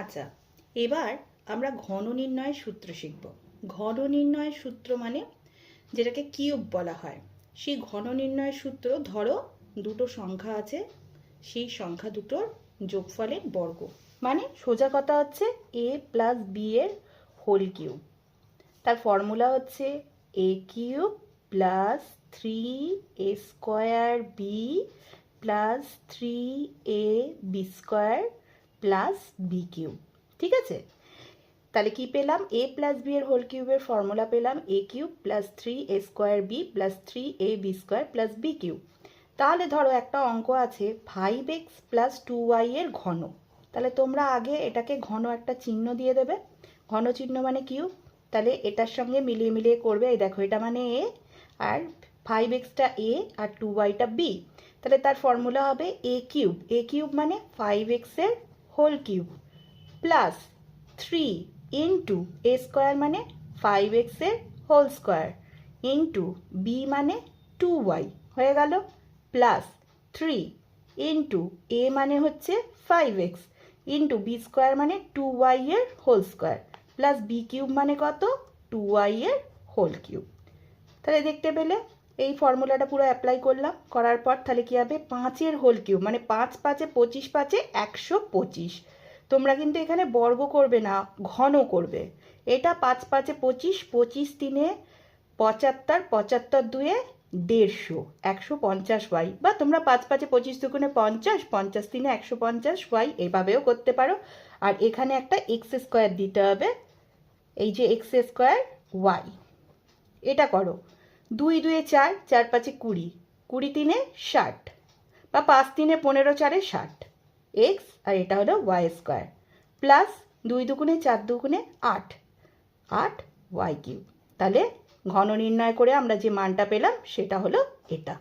আচ্ছা, এবার আমরা ঘন নির্ণয়ের সূত্র শিখব। ঘন নির্ণয়ের সূত্র মানে যেটাকে কিউব বলা হয়। সেই ঘন নির্ণয়ের সূত্র, ধরো দুটো সংখ্যা আছে, সেই সংখ্যা দুটোর যোগফলের বর্গ, মানে সোজা কথা হচ্ছে a প্লাস বি এর হোল কিউব। তার ফর্মুলা হচ্ছে a cube plus 3a square B plus 3ab square plus B cube. ঠিক আছে, তাহলে কি পেলাম? a প্লাস বি এর হোল কিউবের ফর্মুলা পেলাম a cube plus 3a square B plus 3ab square plus B cube. তাহলে ধরো একটা অঙ্ক আছে 5x প্লাস 2y এর ঘন। তাহলে তোমরা আগে এটাকে ঘন একটা চিহ্ন দিয়ে দেবে। ঘন চিহ্ন মানে কিউব, তাহলে এটার সঙ্গে মিলিয়ে মিলিয়ে করবে। এই দেখো, এটা মানে a, R 5xটা a R 2yটা b। তাহলে তার ফর্মুলা হবে a কিউব মানে 5x এর whole cube plus 3 into a square মানে 5x এর হোল স্কোয়ার ইন্টু b মানে 2y হয়ে গেল, প্লাস 3 ইন্টু a মানে হচ্ছে 5x ইন্টু বি স্কোয়ার মানে 2y এর whole square plus B cube মানে কত? 2y এর হোল কিউব। তাহলে দেখতে পেলে এই ফর্মুলাটা পুরো অ্যাপ্লাই করলাম, করার পর তাহলে কি হবে? 5 এর হোল কিউব মানে 5 5 25, 5 125। তোমরা কিন্তু এখানে বর্গ করবে না, ঘন করবে। এটা 5 5 25, 25 3 75, 75 2 150, 150y, বা তোমরা 5 5 25 দুগুণে 50, 50 3 150y এভাবেও করতে পারো। আর এখানে একটা এক্স স্কোয়ার দিতে হবে, এই যে এক্স স্কোয়ার ওয়াই। এটা করো, 2 2 4, 4 5 20, 20 3 60, বা 5 3 15, 4 60 এক্স, আর এটা হলো ওয়াই স্কোয়ার, প্লাস 2 দুগুণে 4 দুগুণে 8, 8 ওয়াই কিউব। তাহলে ঘন নির্ণয় করে আমরা যে মানটা পেলাম সেটা হলো এটা।